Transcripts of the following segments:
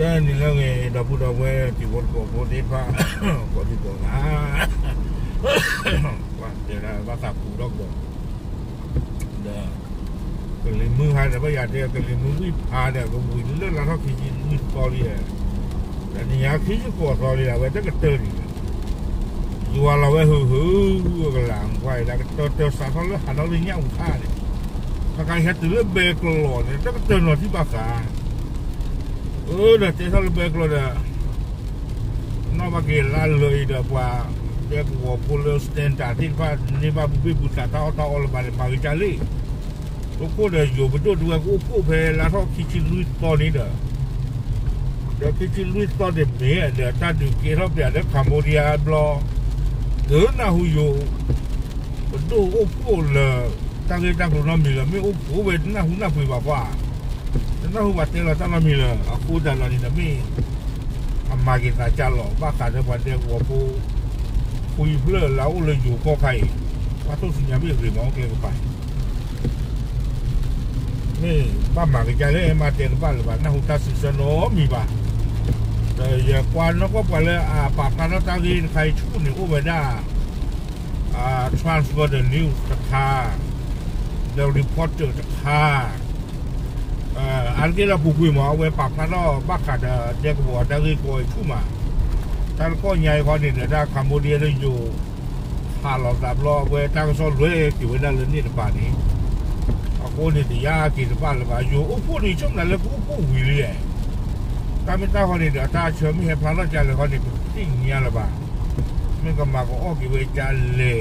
แต่นี่แล้วไงดอกพุดอกเวที่วัดโพธิพระก็ที่บอกนะว่าเดี๋ยวนะว่าสับปูดอกบอกเด้อก็เลยมือหายแต่ว่าอยากเดียวก็เลยมือวิพาเนี่ยก็วิ่งเรื่องเราขี้จีนวิ่งต่อเลยแต่นี่อยากขี้จีนก่อต่อเลยว่าจะกระเตือนอยู่ว่าเราไว้หือก็หลังไว้แล้วก็เตือนสาวเขาเลยหันเราเลยเงี้ยอุ้งข้าเนี่ยถ้าใครเห็นตัวเรื่องเบรกหล่อเนี่ยจะกระเตือนหน่อยที่ภาษาเดี๋ยวเจ้าเบรกเลยนอกจากลาเลยเดี๋ยวว่าเดี๋ยวว่าพูดเรื่องสแตนดาร์ดที่ว่านี่ว่าบุบบุตรเท่าอะไรมากิจารีกูเดี๋ยวอยู่บนตัวด้วยกูเพลแล้วเขาคิดชิลุยตอนนี้เดี๋ยวคิดชิลุยตอนเดี๋ยวเดี๋ยวถ้าดูเกี่ยวกับเดี๋ยวคัมโบเดียบล็อกเดี๋ยวน่าหูอยู่บนตัวกูเลยตั้งใจตั้งตัวน้ำมีเลยไม่กูเวทน่าหูน่าคุยแบบว่าน่าหูบัดเตลตั้งน้ำมีเลยกูแต่ละนี่นะไม่อามากินอาจารย์หรอกบ้าขาดจะวันเดียวกูคุยเพื่อแล้วเลยอยู่ก็ใครว่าต้องสิ่งอย่างไม่หรือมองเกี่ยวกับไปนี่บ้านหมากใจเลยมาเจอบ้านหรือบ้านน่าหุ่นตาสิสนอมีบ้าแต่อย่ากวนแล้วก็ไปเลยปากการตั้งที่ใครชู้นี่อู้ไปได้transfer the news ตะคา the reporter ตะคาอันที่เราคุยมาเอาไว้ปากการแล้วบ้าขาดเด็กหัวตั้งที่โกยชู้มาท่านก็ใหญ่คนนี้เนี่ยได้คัมโบเดียได้อยู่หาหลอกดับล้อไว้ตั้งโซนเลยอยู่ไว้ได้เลยนี่ในป่านี้กูนี่ที่ยากินบ้านเลยว่าอยู่พูดในช่วงนั้นเลยกูวิลเลยการเป็นตาคนนี้เดี๋ยวตาเชื่อไม่เห็นพลังใจเลยคนนี้ติ้งเงี้ยเลยบ้าไม่ก็มาก็ออกกี่เวจันเลย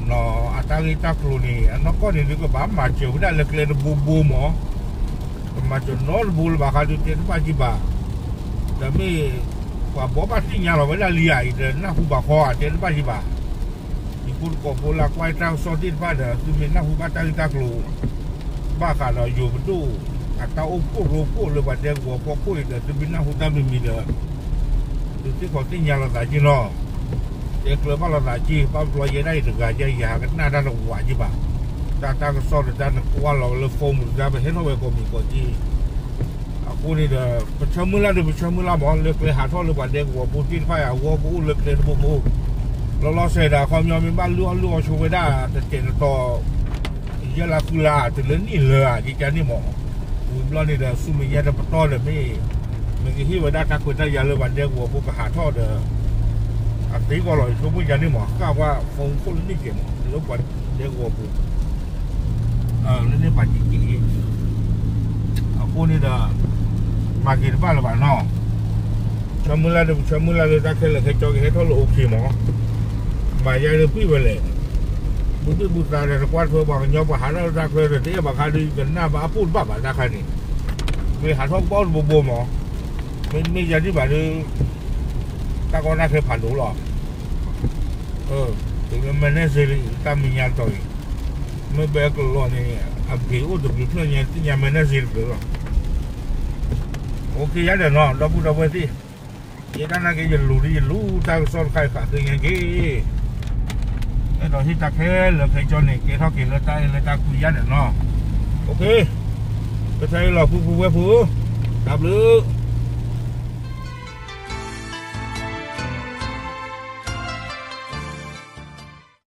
เนาะอัตราลิตาครูนี่อันนั้นก็นี่ก็บ้ามาเชื่อได้เลยเคลื่อนบูหมอมาจนนอนบูลบ้าเขาดูเต็มบ้าจีบ้าแต่ไม่กว่าบอกว่าติ้งเงี้ยเราไม่ได้เลี้ยอีเดินหน้าผู้บ้าคอเต็มบ้าจีบ้าคุณก็พูดหลักไว้ทางโซดินฟ้าเด้อคือมีนักผู้บ้าตาลิตาครูบ้าขาเราอยู่บนตู้อัตราโอ้โหโลโก้เลยว่าเด็กหัวพอคุยเด้อคือมีนักผู้ตาไม่มีเด้อดูที่เขาติ้งยาเราตายจีนอเด็กเลยบ้านเราตายจีบ้านเราเยอะได้ถึงกับยากันหน้าด้านหัวจีบ้าด้านก็ซ้อนด้านกว่าเราเลยโฟมด้านไปเห็นว่าเวก็มีกว่าจีกูนี่เด้อประชามือละเด้อประชามือละหมอเลยไปหาท่อเลยว่าเด็กหัวปูตินไฟหัวปูเลยเลยบูเราเสียดายความยอมเป็นบ้านล้วช่วยได้แต่เจนต่อยาลาคุลาแต่เรื่องนี้เลยที่แกนี่หมอเราเนี่ยเดี๋ยวสู้มียาดับต่อเลยไม่กี่ที่ว่าได้ทักคุยได้ยาเลยวันเดียวหัวพวกหาท่อเด้ออันนี้ก็อร่อยช่วยยานี่หมอกล้าว่าฟงคนนี่เก่งแล้ววันเดียวหัวพวกแล้วนี่ปัจจิกีกูนี่เด้อมากินบ้านหรือบ้านนอกชมือละเดี๋ยวตาเคยเลยเคยจอยเคยท่อโลโอเคหมอมาใหญ่เลยพี่ไปเลยบุตรตาเนี่ยกวาดเพื่อบางยอมหาเราตาเคยเลยที่บางครั้งดีกันหน้าบ้าพูดบ้าตาใครนี่ไปหาท้องป้อนโบหมอไม่ยันที่แบบนี้ตาก็น่าเคยผ่านดูหรอถึงมันเนี่ยสิตามีงานต่อยไม่เบิกหรอกนี่อับผิวตัวผิวเพื่อนเนี่ยที่ยังมันเนี่ยสิหรือหรอโอเคยันเดี๋ยวเนาะเราพูดเอาไว้ที่ยังนั่นก็ยังรู้ตาซ้อนใครขาดคือยังกี้ไอ้ตอนที่ตาแค่เหลือใครจนเนี่ยเกท่าเกลือตาคุยยันเนาะโอเคไปใช้เราผู้ดับหรือ